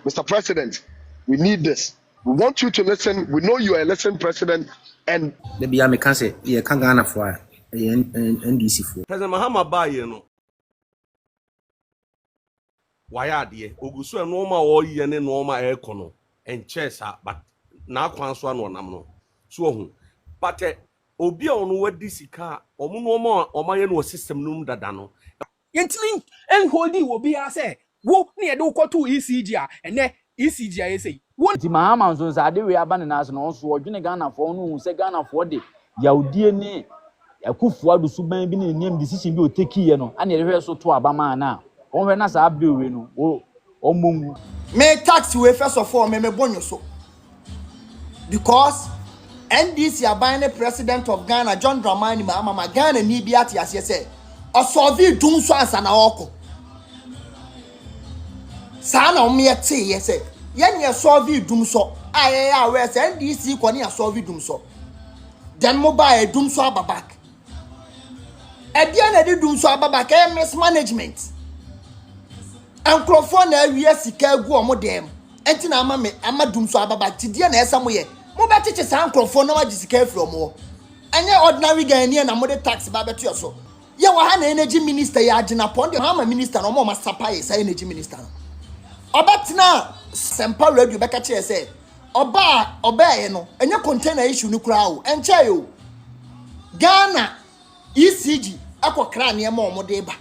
Mr. President, we need this. We want you to listen. We know you are a listening president, and the Biami can say, yeah, can't go for NDC for President Mahama buy no. Why are they? Ogusu and normal or yen and normal air cono and chess but now quanswan one amno. So, but Obi on what this car or more or my own system noom dadano. Yentling and holding will be as say, wo near do ko to ECG and then ECG say. One Mahama so say we abandon us no so odwene Ghana for no say Ghana for de yaudie ne yakufo adu suban bi ne name decision bi o take ye no ana rehwe so to abama na on hwe na sa abre we no o mongu me tax we first of all me bonyo so because NDC abane president of Ghana John Dramani Mahama Ghana ni bi ati ase say o solve Dumsor ansa na oko sa na o me te ye say yenye solve Dumsor ayaya we say NDC ko ne solve Dumsor then mobile Dumsor babak Ediana di Dumsor babak e mismanagement Ankrofo na awie sika gu omo dem enti na ama me ama Dumsor babak tidie na esa moye mo beteche sa ankrofo na wagi sika afro mo anye ordinary Ghanaian na mo de tax ba beto yoso ye wa ha na energy minister ya agina pon de ha minister no mo ma sapa ye sa energy minister obatina sempa radio beka che say oba ye no enye container issue ni kura o enche yo Ghana ECG akokra ne ma omo de ba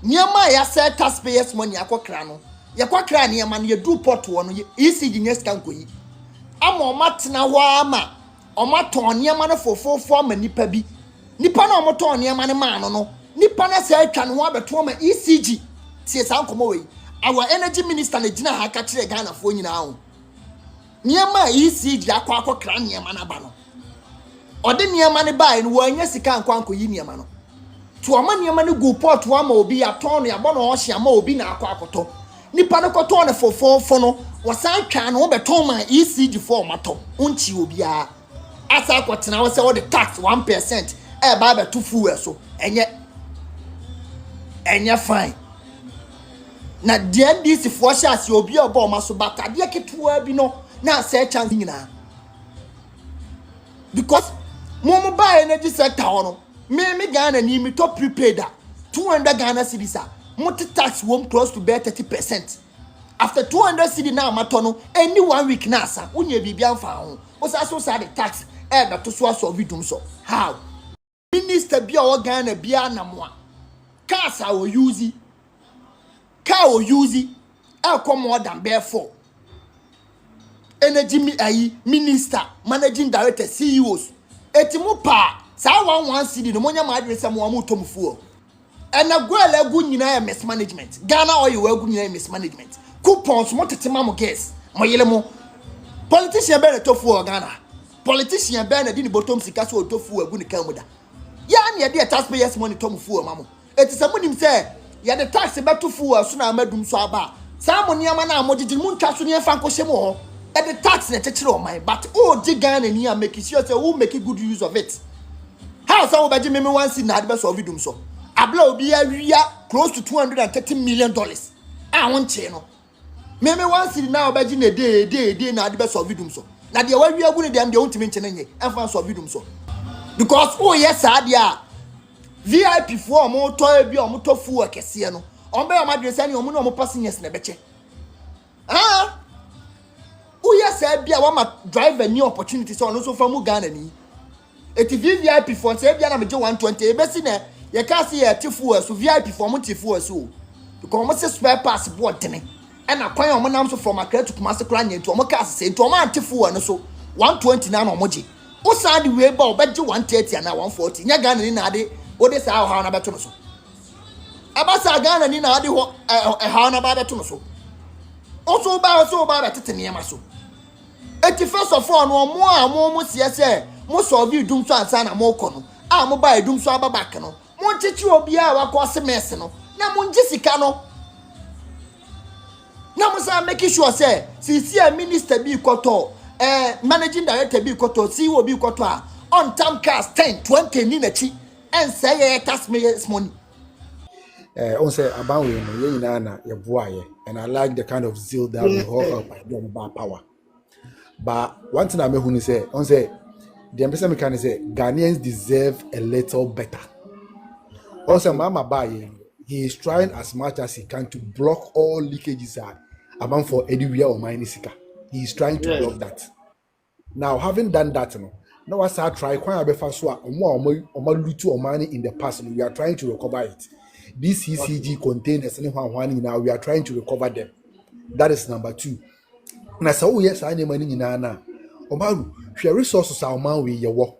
niema ya say taxpayers money akokra no ye kokra ne ma no ye do port wo no ECG nye sika nkoyi ama omatena ho ama omaton niema no fofofo ama nipa bi nipa na omoton niema ne ma no nipa na say atwa no ho abeto ma ECG tie sa nkomo we our energy minister na gina ha ka kire Ghana fo nyina ho niema ECG akokra niema na ba no ode niema ne ba no wanya sika nkwanko yi niema no to oma niema ne go port wa ma obi aton no yabo no ohia ma obi na akoto nipa ne koto ne fofofo no wasan twa no beton ma ECG for mato unchi obi a asa kwotena wo se wo the tax 1% e ba be to fuel so enye fine na DNDC for shas obi obo ma so batade ketewa bi no na say chance nyina because mo buy energy sector no me Ghana ni me top prepaid 200 Ghana cedis multi tax won't close to bear 30%. After 200 cedi na matono any 1 week na asa unye bibia mfa ho o sa so sa the tax e be to so solve Dumsor how minister bia o Ghana bia na mo cars a o use car o use e come more than bear for energy minister managing director CEOs etimu pa sa 11 cedi no monya ma adresa mo amutom fuo ena gwala gu nyina e mismanagement Ghana oil wa gu nyina e mismanagement coupons mo tetema mo gas mo yele mo politician be na tofu Ghana politician be na di ni bottom sika so tofu agu ni kamuda ya na ye de taxpayers money tom fu ma mo etisa mo nim say ya de tax be tofu so na amadum so aba sa mo niama na mo gigi mu ntwa so ne fa nko hye mo ho e de tax na chechire o man but o di Ghana ni am make sure say who make good use of it how some be me one see na de be solve Dumsor abla obi awia close to $230 million ah won che no me one see now obaji na dey na de be solve Dumsor na de wa wia gu ne dem de wontimi nche na nye enfa solve Dumsor because oh yes adia VIP for mo to bi o mo to fu akese no on be o ma dre sani o mo no mo passengers na beche ah oh yes bia wa ma drive a new opportunity so no so fa mu Ghana ni eti VIP for say bia na me je 120 e be si na ye ka se ye tifu so VIP for mo tifu so because mo se spare pass board tene and akwan o mo nam so from Accra to Kumasi kra nya nti o mo ka se nti o ma tifu no so 120 na no mo je o sa de we ba o be je 130 na 140 nya Ghana ni na ade o de sa ha na beto no so abasa Ghana ni na ade ho ha na ba beto no so o so ba betete niam so eti first of all no mo sie se mo solve Dumsor ansa na mo ko no a mo ba Dumsor ababak no mo nchechi obi a wakọ se mess no na mo nje sika no na mo say make sure say si a minister bi koto managing director bi koto CEO bi koto a on time cars 10 20 ni na chi and say tax money On say about we no na ye boaye, and I like the kind of zeal that we hold up by them about power. But one thing I may who say, on say the person can say Ghanaians deserve a little better. Also, Mama Baye, he is trying as much as he can to block all leakages among for anywhere or Minisika. He is trying to block that. Now, having done that, now I start trying quite a bit fast. Money in the past, we are trying to recover it. These CCG containers, now we are trying to recover them. That is number 2. Now, so yes, I need money in Nana. Omaru, share resources our man with your work.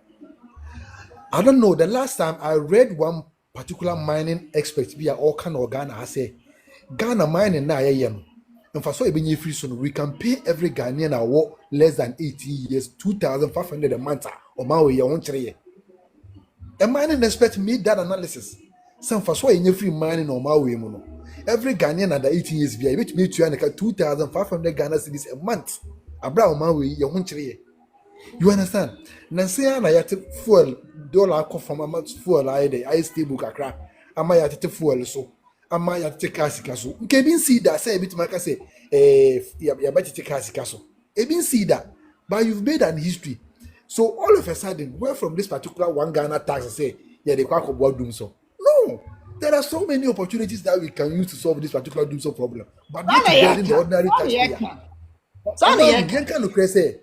I don't know. The last time I read one particular mining expert, be all kind of Ghana, I say Ghana mining now, and for so free soon, we can pay every Ghanaian a work less than 18 years, 2,500 a month, or my way, your own tree. A mining expert made that analysis. Some for so free mining or my way, mono. Every Ghanaian under 18 years, be able to make 2,500 Ghana cedis a month. Abra my way, your own tree. You understand? Nansia na yate fuel dollar ko from amount fuel I stable kakra. Ama yate fuel so. Ama yate kasika so. Nke bin see that say bit maka say ya yate kasika so. E bin see that. But you've made an history. So all of a sudden, where from this particular one Ghana tax say yeah they quack about Dumsor. No. There are so many opportunities that we can use to solve this particular Dumsor problem. But not to burden the ordinary taxpayer. Some can look say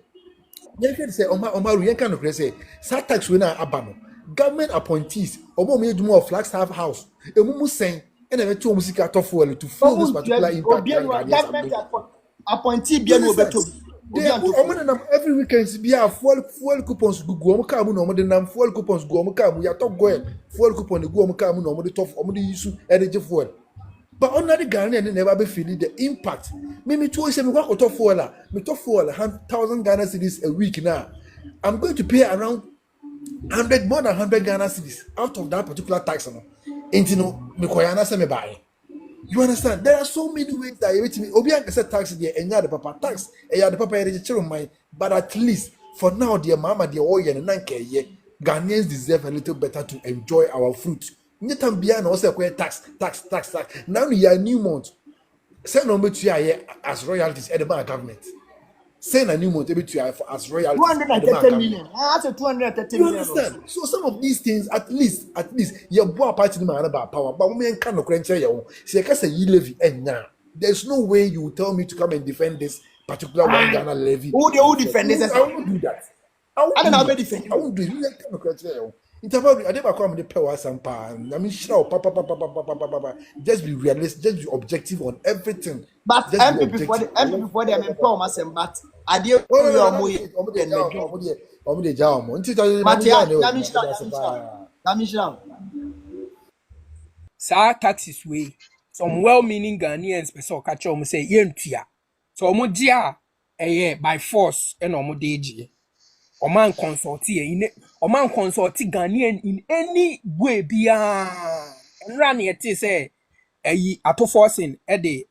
you say Omaru Yankan of say tax winner abano government appointees or made more Flagstaff House a mumu saying and a two musica to fuel to fill this particular impact. Government appointee every weekend be a fuel coupons go kamu no more than fuel coupons go kamu ya top go fuel coupon go kamu no more the top or the issue energy fuel. But ordinary Ghanaian never be feeling the impact. Me too say me work to fuel 1,000 Ghana cedis a week now. I'm going to pay around 100 more than 100 Ghana cedis out of that particular tax. Ain't me koyana say me buy. You understand? There are so many ways that you me obi an say tax there and the papa tax and the papa register my but at least for now dear mama dear oil and nanke Ghanaians deserve a little better to enjoy our fruit. Nyetam bia na ose kwe tax. Now you are new month. Send number to as royalties at the government. Send a new month as royalties. 230 million. That's a 230 million. You understand? So some of these things, at least, your boy party man about power, but women cannot crunch your say say levy and now. There's no way you will tell me to come and defend this particular one Ghana levy. Who defend this? I won't do that. I won't do it. You cannot crunch your I never come the power sampa. I mean, just be realistic, just be objective on everything. But MP before them empower myself, but I deal with your money. Sa taxes way. Some well-meaning Ghanaians person catch them say yentua. So omo dia by force and omo deji. Oman consult Ghanaian in any way beyond run yet say ato forcing the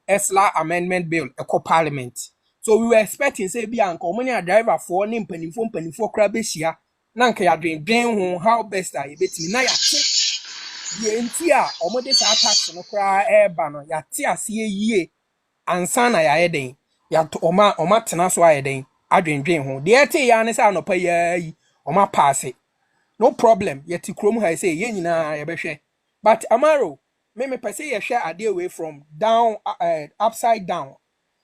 ESLA amendment bill eco parliament. So we were expecting say bianco money a driver for nim penny for crabbesia nanka ya drain how best I bet me na ya ye ntia omo de sa tax no kra no ya te ase yie ansa na ya eden ya to oma tena so ayeden adwendwen ho de ete ya ne sa no pa ya yi oma pass no problem yet krom ha say ye nyina ye behwe but amaro me pese ye hwe ade away from down upside down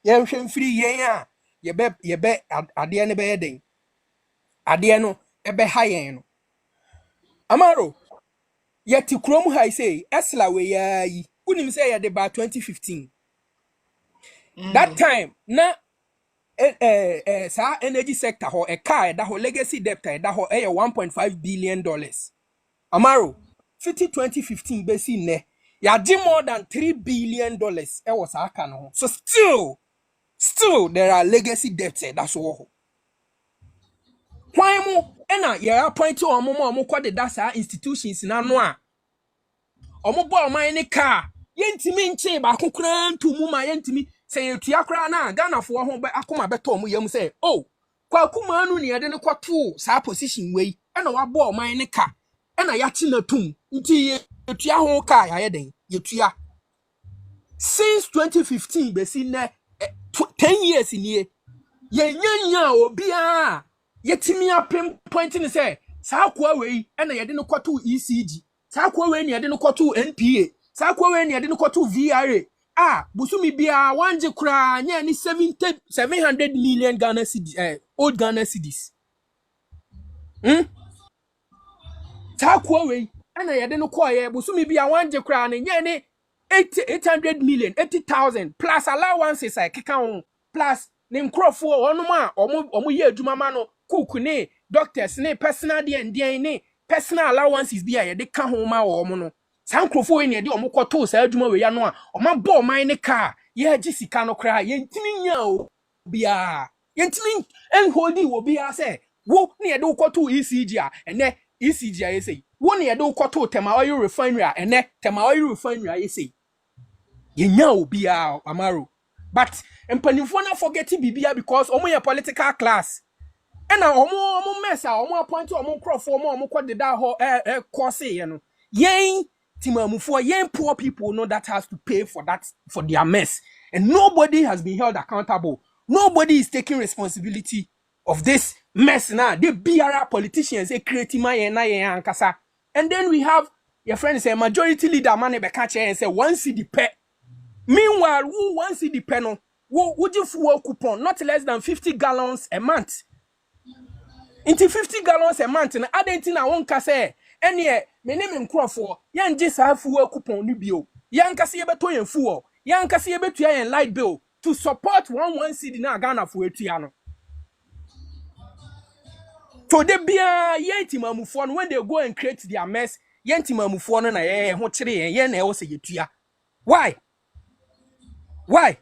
ye hwe mfiri yen a ye be ade ne be yeden ade no e be ha yen no amaro yet krom ha say esla we ya yi unim say ye de ba 2015 that time na sa energy sector ho e car da ho legacy debt da ho 1.5 billion dollars amaro 2015 besi ne ya di more than 3 billion dollars e was aka no so still there are legacy debts that's all why mo na ya appoint omo kwade da sa institutions na no a omo boy oman ni car yentimi nche ba kokran ntu mu ma yentimi say yetua kra na Ghana fo ho be akoma beto mu yam say oh kwakuma anu ne yede ne kwato sa position wei na wa bo oman ne ka na ya chi na tum nti yetua ho ka ya yeden yetua since 2015 besi na 10 years in here yenya obia yetimi apem point ni say saa kwa wei na yede no kwato ECG saa kwa wei na yede no kwato NPA saa kwa wei na yede no kwato VRA busumi bia wanje kura nya ni 700 million Ghana cedis old Ghana cedis saa kwa wei na yede no kwaye busumi bia wanje kura nya ni 800 million 80,000 plus allowances keka on plus ne nkrofo onuma omo ye adwuma ma no cook ne doctors ne personal ne personal allowances bia ye de ka ho ma wo mo no san nkrofo we ne de omo kwoto sa adwuma we ya no a oma bo man ne car ye agi sika no kra ye ntimi nya o bia ye ntimi enhodi wo bia se wo ne ye de kwoto ECG a ene ECG a ye sei wo ne ye de kwoto tema oil refinery a ene tema oil refinery a ye sei yenya obia amaro but empanifo na forget bibia because omo ye political class ena omo mesa omo appoint omo crofo omo kodeda ho course ye no yen timamufo yen poor people know that has to pay for that for their mess and nobody has been held accountable. Nobody is taking responsibility of this mess now. The BRA politicians they create my and ankasa. And then we have your friend say majority leader man be catch and say one cedi per. Meanwhile, who one cedi per no, would you fuel coupon not less than 50 gallons a month? Into 50 gallons a month, and I don't think I won't say any me name for yan just have fuel coupon nubio. Yan kasi beto yen fuel, yan kasi beto yen light bill to support one cedi na Ghana for etiano. So they be yenti mamufon when they go and create their mess, yenti mamufon na ho chire yen na e wo se yetua. Why? Why?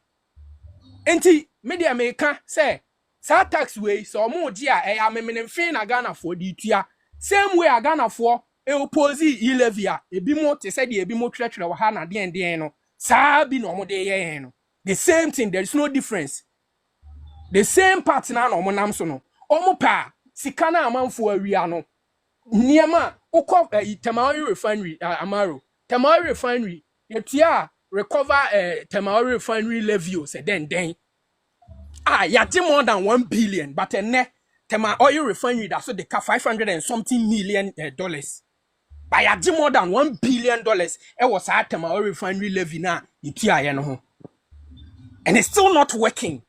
Enti media meka say sa tax way so mo gi a amemene fin na Ghana for di tua. Same way Ghana for oppose levy a ebi mo te say de ebi mo twetwere wa ha na den no. Sa bi no mo de ye no. The same thing, there is no difference. The same partner no mo nam so no. Omo pa sika na amanfo awia no. Niema ukọ Temaori refinery amaro. Temaori refinery yetua recover Temaori refinery levy o se den yati more than 1 billion but Tema oil refinery that so they cut 500 and something million dollars. But yati more than $1 billion it was at Tema oil refinery levy na yetua no. And it's still not working.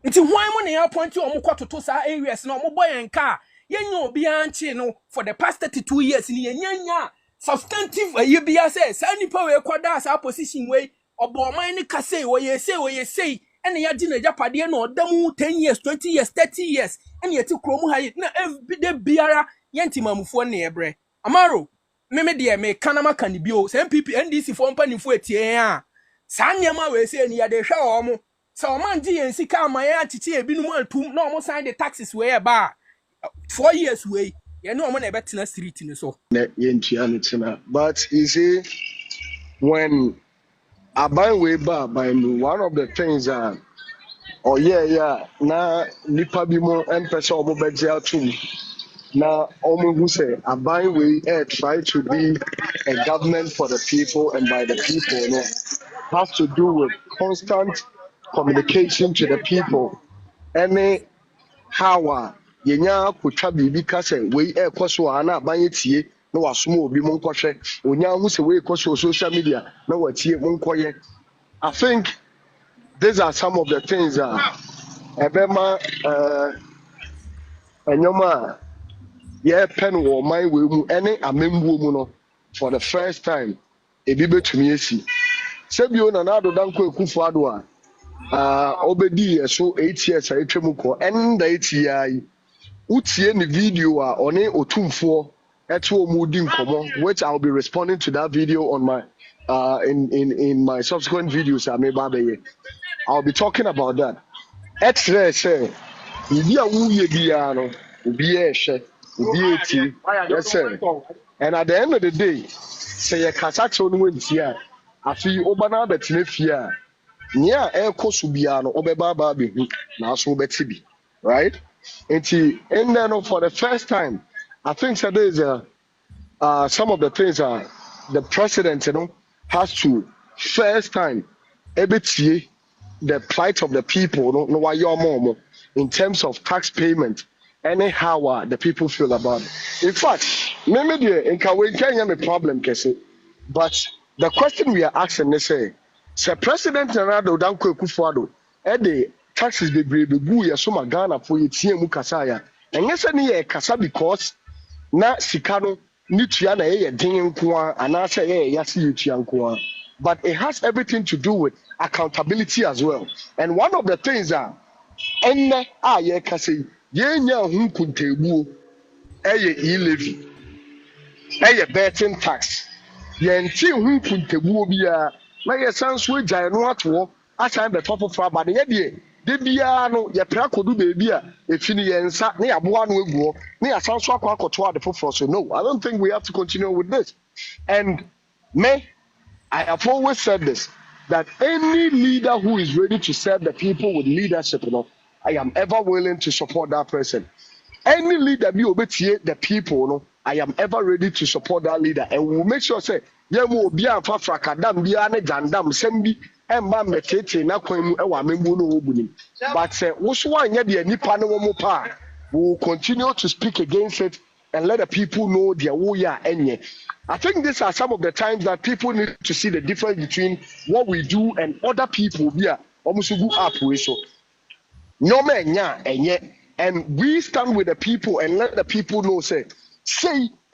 Nti why mo na point to omo kwato sa areas na omo boy en car yenyo obi anche no for the past 32 years ni yenya substantive bia say sa nipa we kwada sa position we obo man ni kase we say ene ya di na japade na odam 10 years 20 years 30 years ene yeti krom ha na everyday biara yentimamufo na ebre amaro me de me kanama kan bio say MPP NDC for mpanifo etie a sa nyama we say ni ya de hwa omo so man gi yen sika amaye achichi ebinum atum na omo sign the taxes we ba 4 years we ye no omo na ebetena street ni so na yentua no tina but you see when I buy way back by me one of the things na nipa bi mo empesa omo beje atum na omo who say I buy way try to be a government for the people and by the people no has to do with constant communication to the people. Any how yenya kutwa bibi ka say we ekoso ana abanye tie na wasomo obi mo nkwohwe onya hu say we ekoso social media na watie mo nkwoye. I think these are some of the things ebema enyoma ye pen wo man we mu ene amembuo mu no for the first time ebi betumi esi sebio na na adoda nko ekufu ado a obedi so 8 years a etwemu ko and 8 years utie ni video a one otumfo eto omudi nkomo which I'll be responding to that video on my in my subsequent videos I may babe I'll be talking about that extra say ibi a wuye bia no obi ehwe obi eti yes sir and at the end of the day say ya kasacho no wanti a afi obana betene fia nia ekosu bia no obeba ba behu na so beti bi right and then for the first time I think that there is some of the things the president, has to first time ebetie the plight of the people, no why you're more in terms of tax payment, anyhow the people feel about it. In fact, maybe in Kenya me problem, Kese. But the question we are asking is say President Ronaldo Danko Kufuado, the taxes be gu ya so magana for yetie mu kasa ya. Enye se ne ye kasa because na sika no ni tua na ye den nko a ana se ye yase ye tua nko a. But it has everything to do with accountability as well. And one of the things that enne a ye kasa ye nya hu kuntebuo eye levy eye betting tax yɛnti hu kuntebuo bia na yɛsan so agyae no ato asan bɛtɔ foforɔ aba ne yɛdeɛ de biara no yɛpra kodu baabi a ɛfi ne yɛnsa ne yɛaboa no agu hɔ ne yɛasan so akɔ akɔto ade foforɔ so. No, I don't think we have to continue with this. And I have always said this, that any leader who is ready to serve the people with leadership, I am ever willing to support that person. Any leader be obey the people, I am ever ready to support that leader, and we will make sure say will be a frakadam be ane jandam sembi emba metete na kwan mu e wa membu no obuni. But woso anya de nipa no mo pa, we will continue to speak against it and let the people know their woya enye. I think these are some of the times that people need to see the difference between what we do and other people. Yeah, almost go up we so. No man nya enye. And we stand with the people and let the people know say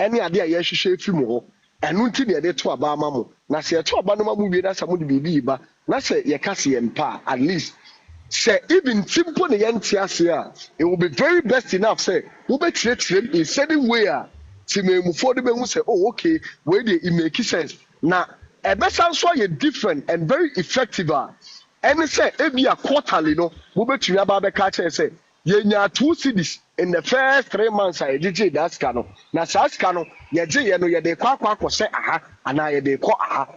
any idea ye hwehwe fi mu ho enu nti de de to aba ma mo na se to aba no ma mu wie na sa mo de bibi ba na se ye ka se empa at least say even simple ne yente ase a it will be very best enough say wo be tire in certain way a timemufo de be hu say oh okay we dey it make sense na e be san so ye different and very effective and say e be a quarterly no wo be tiri aba be ka say yenya 2 cities in the first 3 months I did that scano. Na scano, ye no ye de kwa say aha, and I de kwa aha.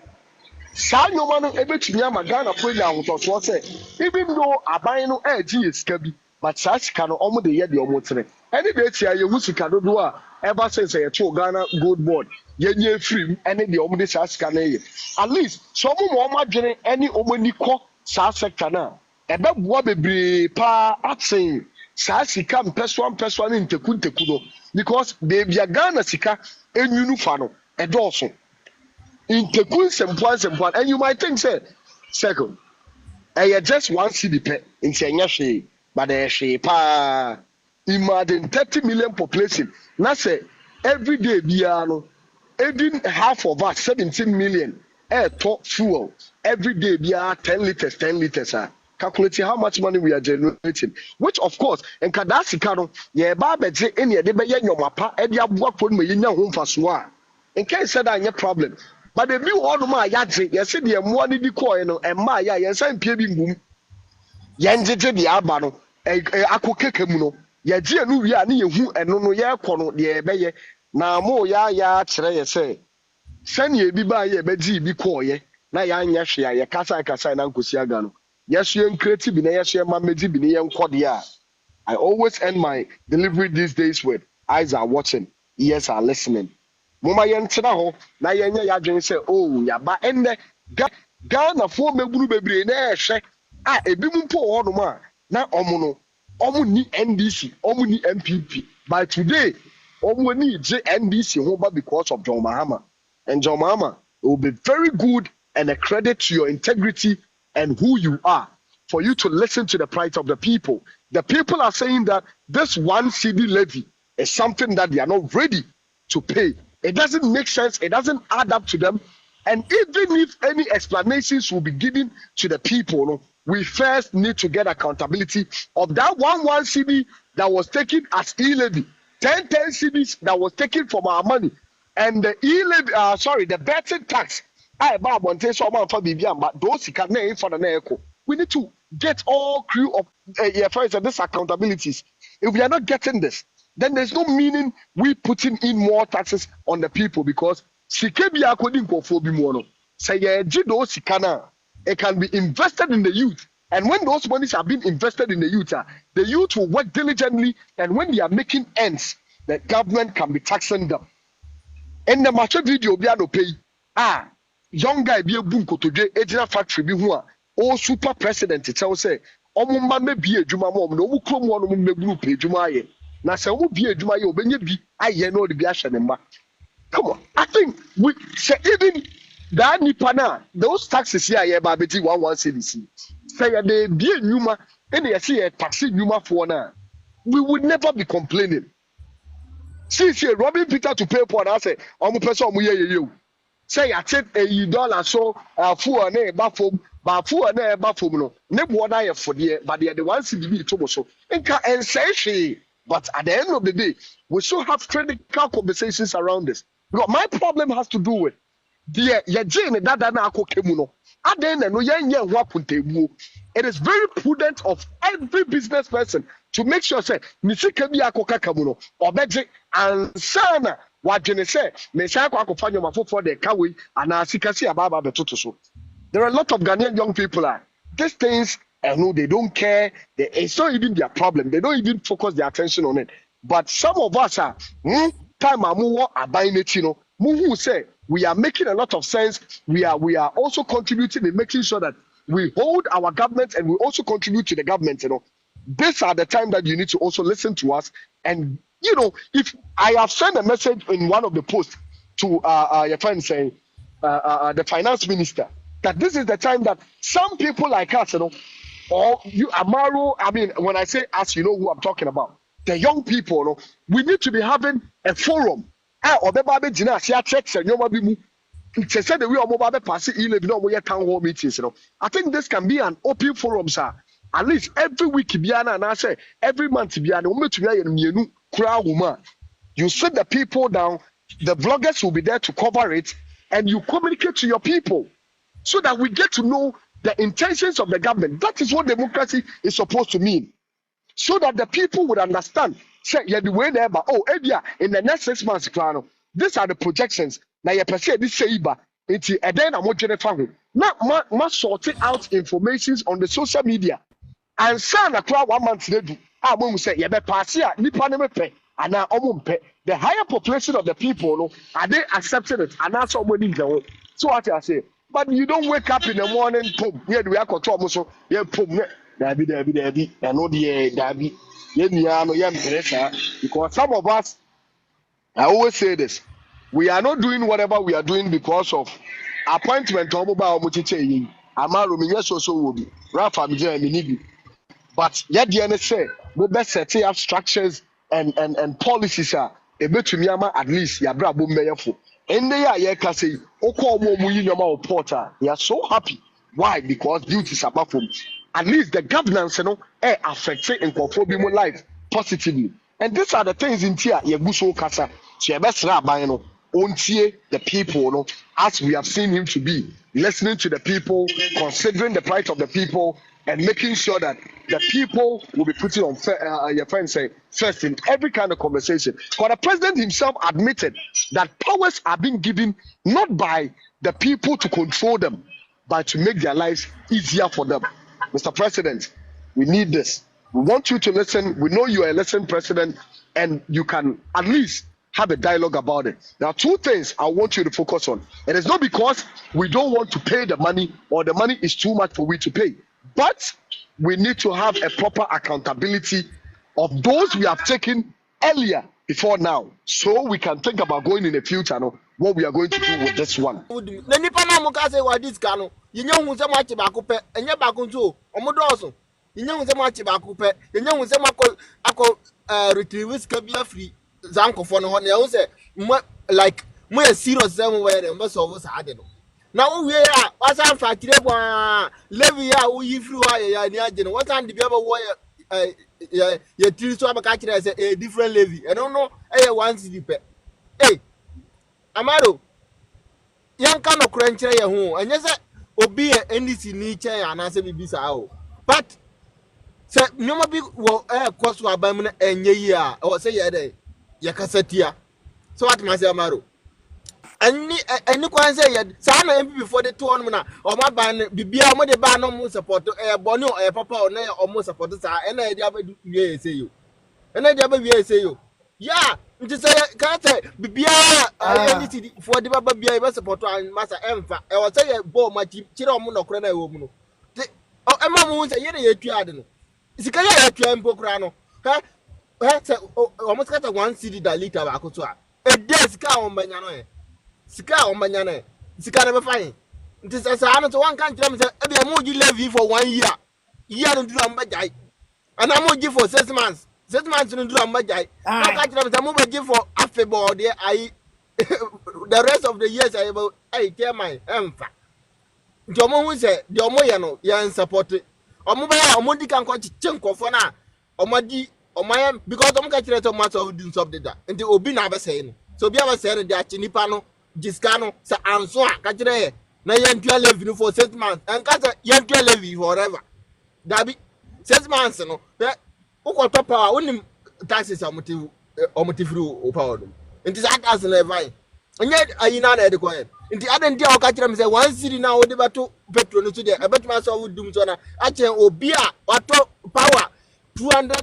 Sa no man ebe tunya magana for ya so say even though abano is kabi, but sa scano omo de ye de omo tere. Any be tia ye musika do a ever since ye to Ghana gold board. Ye free any de omo de sa scano ye. At least so mo adwene any omo ni ko sa sector na. Ebe boa bebre pa atsen saa sika mpɛsoa ne nteku no because baby Ghana sika enwunu fa no ɛdɔɔso nteku nsɛmpoa and you might think say second just one city pɛ nti ɛnyɛ hwee but ɛyɛ hwee paa imagine 30 million population na sɛ every day biara no even half of us 17 million ɛɛtɔ fuel every day biara 10 liters calculating how much money we are generating, which of course, and Kadasika, yeah, Babaji, any de be yomapa, Edia Buapon, me in your home for swa. In case said I have problem. But the new order my yadzi, yes, the money the coin and my yes, I'm peering boom. Yanji the Albano, a Akukemuno, Yaji, no, ya ni who and no ya kono, the beye. Now more ya say. Send ye be by ye beji be coy, na yan yashia, ya casa and Uncle Siagano. Yes, you're creative. Yes, you're my I always end my delivery these days with eyes are watching, ears are listening. Mama yentina ho na yenya yadwen say oh ya ba ende Ghana fo megburu bebre na ehwe ebi mu mpo ho no ma na omo ni NDC omo ni MPP by today omo ni je NDC ho ba because of John Mahama. And John Mahama, it will be very good and a credit to your integrity and who you are for you to listen to the plight of the people. The people are saying that this 1 CD levy is something that they are not ready to pay. It doesn't make sense. It doesn't add up to them. And even if any explanations will be given to the people, we first need to get accountability of that 1 CD that was taken as e-levy, 10 CDs that was taken from our money, and the e-levy, the betting tax. Those can name for the neko. We need to get all crew of first and this accountabilities. If we are not getting this, then there's no meaning we putting in more taxes on the people because sikebia couldn't go for bimono. Say those sikana, it can be invested in the youth. And when those monies are being invested in the youth will work diligently, and when they are making ends, the government can be taxing them. In the mature video, we are no pay. Ah, young guy be a boom kotodwe ejina factory bi ho a o super president tell say omo ma me bi adwuma mo no mu krom wo no mu group adwuma aye na se wo bi adwuma aye obenya bi aye no de bi ahwe ne mba. Come on, I think we say even that nipana those taxes here yeah ba beti 11 cedis say ya de bi enwuma and you see a taxi enwuma for na we would never be complaining. See Robin Peter to pay for that say omo person omo ye say ya take $80 so fuel na eba fom ba fuel na eba fom no ne bo na ye fode but the one cedi to so nka ensay but at the end of the day we still have critical conversations around this because my problem has to do with the yegene dada na akokemu no aden na no yenye ho apuntebuo. It is very prudent of every business person to make sure say nisika bi akokaka mu no obeje ansana wadwene say me sha akwakofa nyoma fofo de kawe ana sikasi ababa betoto so. There are a lot of Ghanaian young people these things no they don't care. It's not even their problem. They don't even focus their attention on it. But some of us are time amuwo abaineti no muhu say we are making a lot of sense. We are also contributing in making sure that we hold our government and we also contribute to the government. These are the time that you need to also listen to us. And if I have sent a message in one of the posts to your friend saying the finance minister that this is the time that some people like us, or you Amaro, I mean, when I say us, you know who I'm talking about. The young people, we need to be having a forum. Or the baby dinner, see checks and your baby. They said that we are mobile pass town hall meetings. I think this can be an open forum, sir. At least every week, Biana, and I say every month, Biana, you sit the people down, the vloggers will be there to cover it, and you communicate to your people so that we get to know the intentions of the government. That is what democracy is supposed to mean. So that the people would understand. Say, yeah, the way there, but in the next 6 months, these are the projections. Now, you perceive this Shaiba, and then I'm watching the family. Now, must sort out information on the social media. And son, a crowd 1 month later, I won't say, yeah, but pass here, Nipanemepe, and now the higher population of the people, are they accepting it? And that's what we need. So what I say. But you don't wake up in the morning, boom, yeah, we are control, so yeah, boom, Dabi, I know the Dabi, because some of us, I always say this, we are not doing whatever we are doing because of appointment. Amaro, yes, also will be Rafa, but yet the NSA, we best set up structures and policies are a bit to Miyama at least, Yabra Bumbayafo. And they are here, say, Oko Muyama Porter. They are so happy. Why? Because duties are back from. At least the governance, affects and control life positively. And these are the things in here. Yebuso Kasa, Chebesra Bayano, Ontie, the people, as we have seen him to be, listening to the people, considering the plight of the people, and making sure that the people will be putting on your friend say first in every kind of conversation. But the president himself admitted that powers are being given not by the people to control them, but to make their lives easier for them. Mr. President, we need this. We want you to listen. We know you are a listening president, and you can at least have a dialogue about it. There are two things I want you to focus on. It is not because we don't want to pay the money or the money is too much for we to pay. But we need to have a proper accountability of those we have taken earlier before now, so we can think about going in the future, what we are going to do with this one. The nipa na mo ka say wa this kanu. You know who say much ba ko pe, enye ba ko nso. Omo do you know who say much ba ko pe. You know who say akọ retrieve ska bia free. Zankofo no ho na you say like mo serious them where dem be so sa ade no. Now we are what's our factory levy we free why ni agent what and the be you three so abaka kire say a different levy I don't know one cedi pe hey amaro yan ka no kura nkire ye ho anya say obi NDC ni chen ana say bibisa o but say nyoma bi wo cost wa ban na enye yi a o say ye dey ye kasatia so what ma say amaro any kwan say say na MP before the two on na o ma ban bibia mo de ban no mo support boni o papa o na o mo support sa e na e dia ba wie say yo e na dia ba wie say yo yeah nti say ka say bibia any city for the baba bia e support an masa emfa e wo say ball match kire omo nokoro na e wo mu no ema mu say ye na ye tuade no sika ya tua mpokura no ha say omo skata 1 cd da liter ba akoto a e de sika o mbanya no e sika o mbanya no sika na be fine nti say ano to one kan kire me say e be mo gi levy for 1 year no do am bajai and I'm going to give for 6 months. 6 months in do my guy. Now catch them. I'm going to give for half a body. I the rest of the years I will. I tell my emfa. Jomo who say the omo ya no ya support. Omo ba ya omo di kan ko chenko for na. Omo di omo ya because omo catch them matter of doing something that. And the obi na be say no. So be aba say no dia chinipa no jiska no say anso a catch them na yen tua levy for 6 months. And catch yen tua levy forever. Dabi 6 months no uko top power unim taxes omotive o power do nti that as na vai onye ayina na edeko e nti adan dia o ka kire me say 1 city na wo de bato petrol no to there ebetuma so wo dum so na a che obi a wato power 200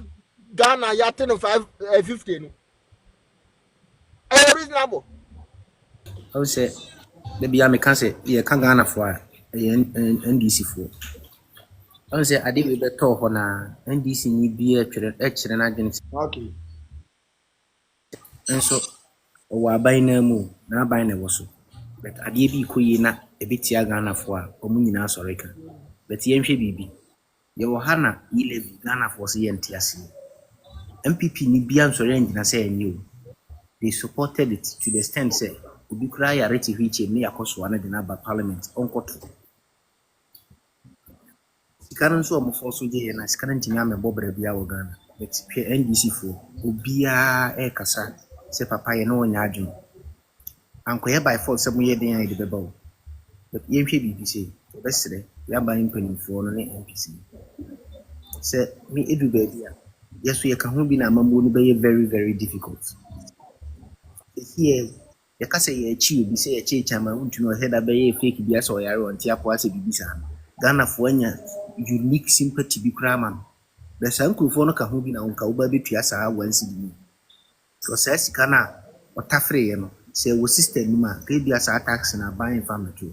Ghana ya 550 no reasonable I would say the be am can say ye kan Ghana for NDC for I would say I did be talk on NDC ni be a chere na adwene Okay. nso o wa ban na mu na ban na wo so but ade bi koyi na ebetia Ghana for a omu nyina asore ka but ye nhwe bibi ye wo ha na levy Ghana for so ye ntiase MPP ni bia nsore ngina say enyi o they supported it to the extent say obi kura ya reti hwiche me yakoso ana de na ba parliament onkoto sikana nso omo forso je na sikana ntimi amebo bra bia wo Ghana but NDC for obia e kasa se papa ye no onya adwun ankoye by force mu ye den de beba wo but ye hwe bibi se obesere ya ba mpanimfo no ne MPC se me edu ba bia yeso ye ka ho bi na amambo no be very very difficult here ya kasa ye chi obi se ye chi chama untumi o head abaye fake bia so yare on tia po ase bibi sa Ghana for anya unique sympathy bi kra man the sankrofo no ka ho bi na onka wo ba betua saa wansi bi so say sika na otafre ye no say wo system ni ma ka bia saa tax na ban family to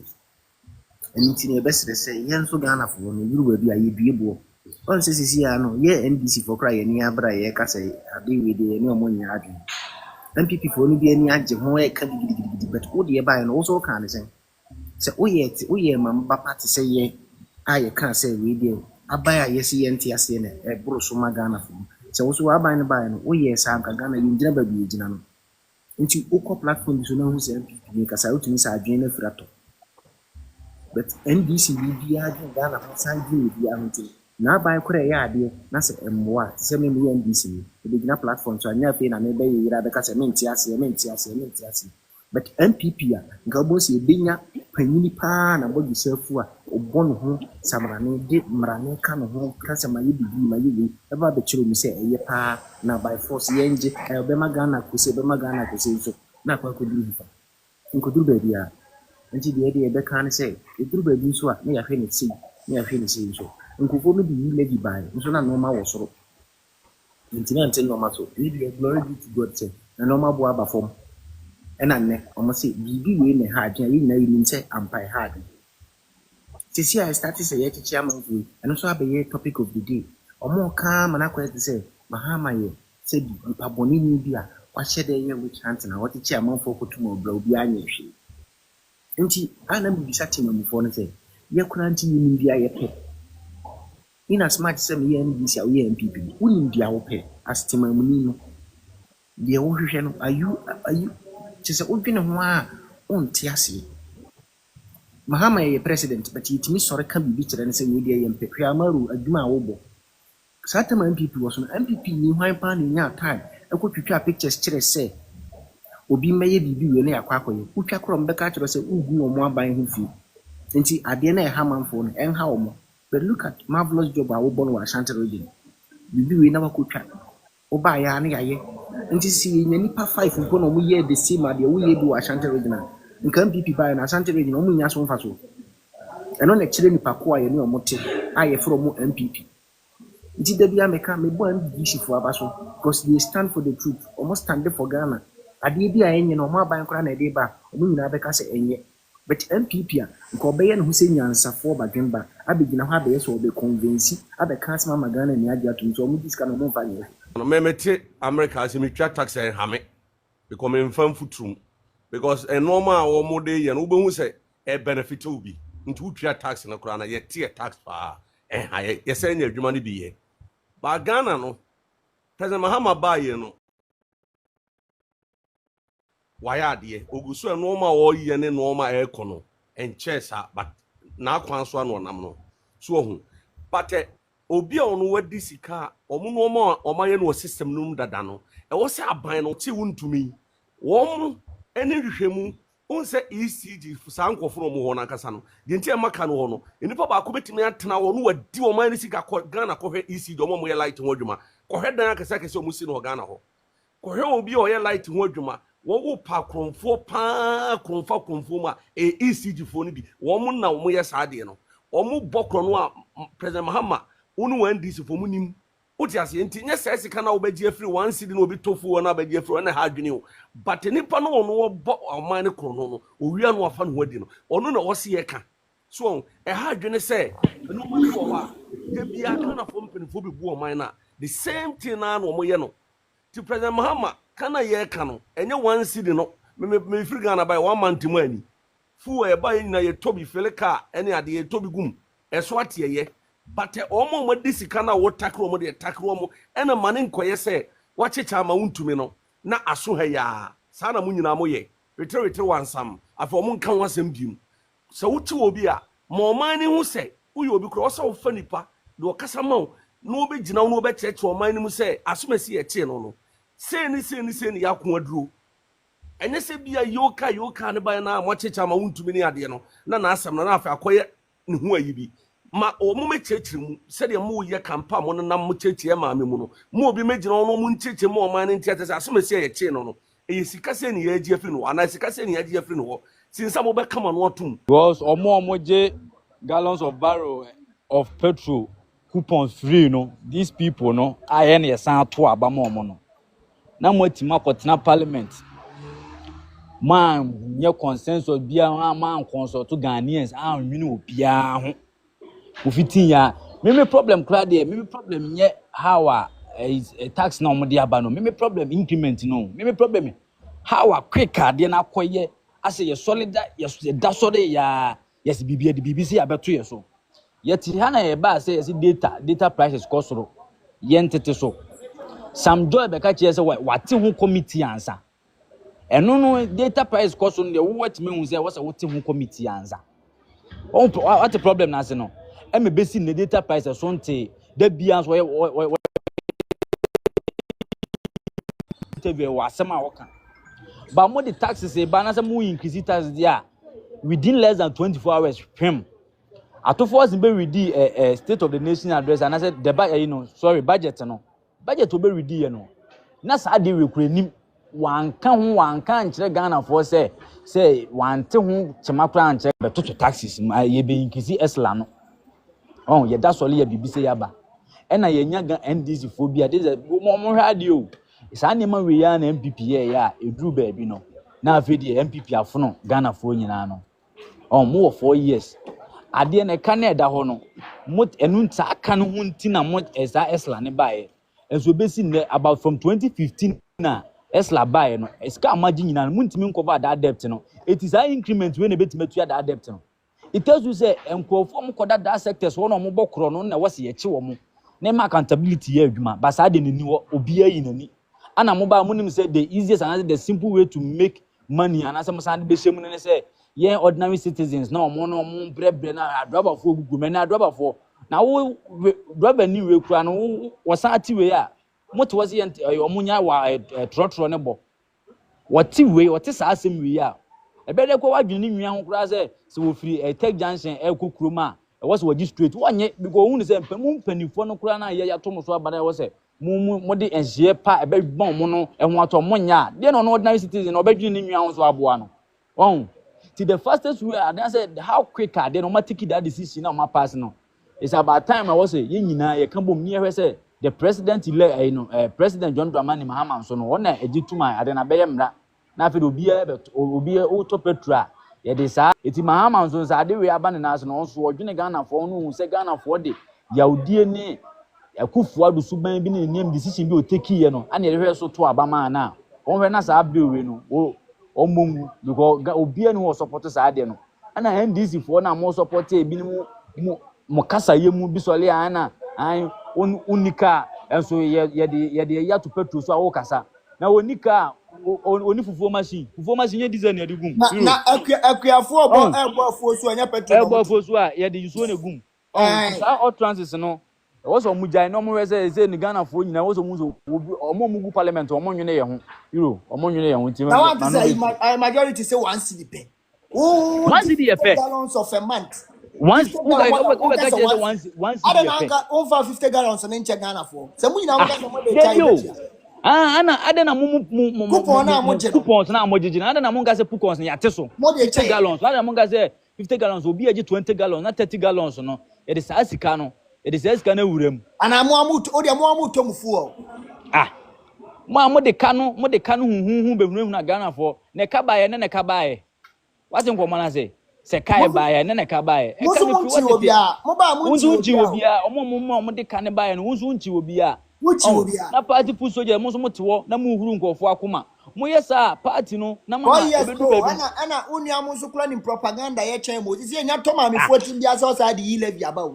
enti ne besere say yen so Ghana for no yuru ba bi aye biebo on say sisi ya no ye NDC for kra ye ni abra ye ka say ade we de ni omo nya adu MPP for no bi ani agye ho e ka gidigidi but wo de ye ban no wo so ka ne say oye mamba party say ye aye kan say we dey abaya yesi yenti ase ne e buru so Ghana for say wo so aban ne ban no oye sa anka Ghana yinjina ba bi yinjina no nti ukọ platform so na hu say MPP ni kasa utumi sa adwen na firato but NDC ni bia di Ghana for san di bia nti na aban kora ya ade na say emwa say me NDC ni be gina platform so anya fe na me be yira be kasa menti ase but MPP a nga bo se benya panyini pa na bo gisafu a obono ho samarane de mrane ka no ho kasa mayi bibi mayi e ba be chiro mi se eye pa na by force yenje e be magana kuse so na kwa ko duru fa nko duru be dia nti de be kan se e duru be bi so a na ya hwe ne sei so nko fo no bi levy by so na no ma wo soro nti na nti no ma so e be glory be to God say na no ma bo aba fom and I almost say, be in a hard, you know, you say, I'm by hard. This year I started say, yet, chairman, and also have a topic of the day. Or more calm, and I quite say, Mahama, said, Abonini Bia, what should they hear which hunting, what the chairman for tomorrow, blow behind your sheet. And she, I never be satching on the phone and say, you're granting in India, your pet. In as much as me and this year, people, who in India will pay, as Timamino. The ocean, are you? Just open a on Tiasi. Mahama a president, but it miss or can be better and say, we dear and Pecriamaru, a Duma Obo. Certain MPP was an MPP new high pan in your time. I could prepare pictures, say, Obi may be near Quaco, who can come back to say, no more buying him fee. And see, I didn't a hammer phone and how more. But look at marvelous job our born was Santa Region. We never could chat. Obaya ani nti si nyanipa 5 mpo na omu ye the same ade wo ye bi wa Ashanti regional nka MPP ba na Ashanti regional omu nya so mfa so eno na kire nipa ko aye ne omote aye from MPP Nti da bia meka me bo am di shifo abaso because they stand for the truth. Almost stand for Ghana. Ade bi a enye no mo aban kra na de ba, omo nyina beka se enye. But MPP a nko obeye no se nyansafo badwemba abegina ho abeye so obe convince abeka asema magana ni ade atum so omo diska no mo fa nye. No me mete America se me twa tax en hame because me mfam futrum because a normal wo mo de ye no wo behu se e benefit obi nti wo twa tax no kra na ye tie tax pa en ha ye se nya adwuma no bi ye ba Ghana no President Mahama ba ye no waya ade oguso e normal wo ye ne normal e kono en chesa but na kwan so no nam no so hu but obi a ono wadi sika omo no oma omaye no system no dada no e wo se aban no ti wuntumi wo ene hwehwemu unse ECG sankofo no mo ho na kasa no de nti e maka no ho no enipa ba ko betimi atena wo no wadi oman ni sika Ghana ko hwe ECG omo mo ye light ho adwuma ko hwe dan akasa kese omo si no Ghana ho ko hwe obi o ye light ho adwuma wo wo pa kromfo pa kromfo ma ECG fo no bi wo mo na wo ye saade no omo bokro no a President Mahama unu wan dis for munim oti ase enti nya se sika na obaji afri one city na obi tofu na obaji afri na ha adwene o but nipa no ono wo bo oman ne kro no owia no afa no hadi no ono na wo se ye ka so e ha adwene se no mani wo wa de bia kana fo mpenfo bi bu oman na the same thing na no mo ye no ti President Mahama kana ye ka no enye one city no me free Ghana by one month mu ani fu e ba yin na ye tobi feleka ene ade ye tobi gum e so ate ye but omo mo disika na wo takro mo de takro mo ena mane nkoye se wachecha ma wuntumi no na aso ha ya sa na munyina mo ye retere wansam afo mo nka wasam bim se wuti obi a mo man ni hu se uyo obi kro so fa nipa de okasa ma no obi gina no obi cheche o man ni mu se asomasi ye che no no se ni yakon aduro enye se bia yoka ne ba na mo checha ma wuntumi ni ade no na asam na afa akoye ne hu ayi bi ma o mo mechechiri mu se de mo ye kampa mo na mo cheche ma me mu no mo obi megina ono mo ncheche mo o man ni ntia tese asomasi ye che no no e sika se ni ye agi afri no ana sika se ni agi afri no sinsa mo be kama no otum because omo je gallons of barrel of petrol coupons free no these people no aye na yesan to aba mo no na mo tima kotena parliament man nye consensus bia man consult to Ghanaians an nwini obia ho ufitin ya me problem kra de me problem nye how a tax na omode aba no me problem increment no me problem how a quick ade na koye ase ye solid ye da solid ya yes bibia de bibisi abeto ye so yeti ha na ye ba say yes data prices kosoro ye ntete so some joy be ka che say wate ho committee ansa eno no data price kosoro de wo wati me hu say wo say wote ho committee ansa what the problem na say no e me besi ne data price so nte da bia so interview wasema woka ba mo the taxes e ba na say mo increase taxes dia within less than 24 hours pim atofo us be ready state of the nation address and I said the budget no budget will be ready no na sa de we kuranim wanka nkyere Ghana for say wante ho chemakura nkyere betoto taxes ye be increase esla no oh ye da sole ye bibise yaba ena ye nya NDC phobia this mo hwade o sa ne ma we ya na MPP ye ya eduru ba bi no na afedi MPP afono Ghana fo nyina no oh more 4 years ade na ka na eda ho no mot enu nta aka no ho nti na mot esa esla ne bae enso besi ne about from 2015 na esla bae no eska amaji nyina no muntimi nkoba that debt no it is high increment when ebetimetu that debt no it tells you say enkofo mkoda that sectors wo no mo bokro no na wase ye che wo mo na ma accountability ye adwuma ba sa de nani wo obi ayi nani ana mo ba munim say the easiest and the simple way to make money and asem sa de be shemu ne say yeah ordinary citizens no mo brebre na driver for gugu me na driver for na wo driver ni we kura no wo san ati we a moto was ye omunya wa trotro ne bo wati we wati sa asem we a ebe de ko wadwene ni nwia ho kura se wo free tech junction kokuro ma e was waji straight wonye because hu se mpanifo no kura na ya to mo so abana wo se mo de enhie pa ebe gbon mo no ho ato mo nya de no ordinary citizen obadwene ni nwia ho so aboa no won. See the fastest way, and I said how quick are they no take that decision on my pass no. It's about time I was say yen nyina ye kan bom near say the president President John Dramani Mahama so no one ejituma ade na beye mra na afi obi auto petra ye de sa eti Mahama so ade we aba ne na so no so odwene Ghana fo no hu se Ghana fo de yaudie ni akufo adu suban bi ne nim decision bi o take ye no ane ye so to abama na won hwe na sa abewe no omum because obi ani wo support sa ade no ana NDC fo na mo support e bi ni mo kasa yemu bisole ana an unika enso ye ya to petrol so awo kasa na onika oni fufuo machine ye diesel na digum na akuafo obo fo so anya petrol ebo fo so a ye de yuso na gum sa all transit no wo so mujai no mo we ni Ghana fo nyina wo so mu so omo mugu parliament omo nwene ye ho omo nwene ye ho ti na want to say majority say 1 cedi pe 1 cedi ye pe gallons of a month once once I don't know over 50 gallons in Ghana for so mu nyina wo ka mo dey try ana adena coupons na amojiji na adena monga se coupons ya teso 50 gallons adena monga se 50 gallons obi eji 20 gallons na 30 gallons no e de sa sika no e de sa sika na wurem ana mo amu to mufu mo de kanu hunhun bebrem na Ghana for ne ka bae ne ka bae wati nko mana se kai bae ne ka bae e ka ni fi obi a mo ba mu nchi obi a omo de kan bae no unzu nchi obi a na party pu soja mo so motewo na mu huru nkofo akoma mo yesa party no na ma ana unu amu so kula ni propaganda ye chen mo isi enya to ma me 14 dia so sa di levy aba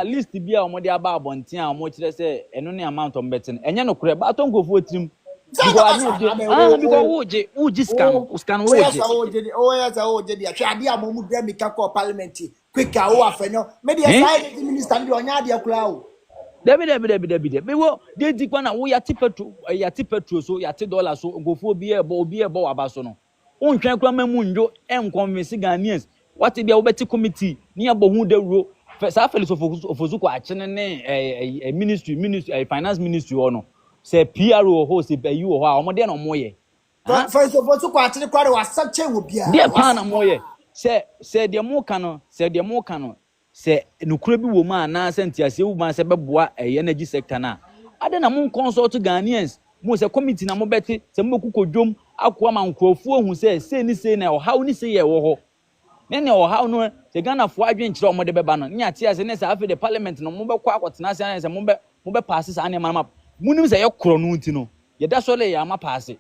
list bia o mo de aba abonten a mo kire se eno ne amount on betin enye no kure ba to nkofo tirim because uji scan oje dia twa dia mo mu de mi ka ko parliament quick a wo afenyo me de side minister ndi onya dia kula o Debi. Me wo de di kwa na wo ya ti petrol so ya ti dollar so ngofo obi ebo abaso no. Untwen kwa mamu njo convince Ghanaians. What be obeti committee ni abo hu de ro. Sa Felix Ofozuko achene ne ministry finance ministry ono. Se PRO ho se bayi wo ho a omode na omoye. Felix Ofozuko achene kware wa sache wo bia. De pa na moye. Se de mo kano se nukure bi wo ma na sentiase wo ma se beboa energy sector na ade na mo consult Ghanaians mo se committee na mo beti se mo kukodwom akwa ma nkrofo hu se ni na ohaw ni se ye wo ho ne ohaw no se Ghana fo adwen kire o mo de beba no nya tia se ne se afi the parliament no mo be kwa akotena se na se mo be pass sa ne ma munim se ye kro no nti no ye da so le ya ma pass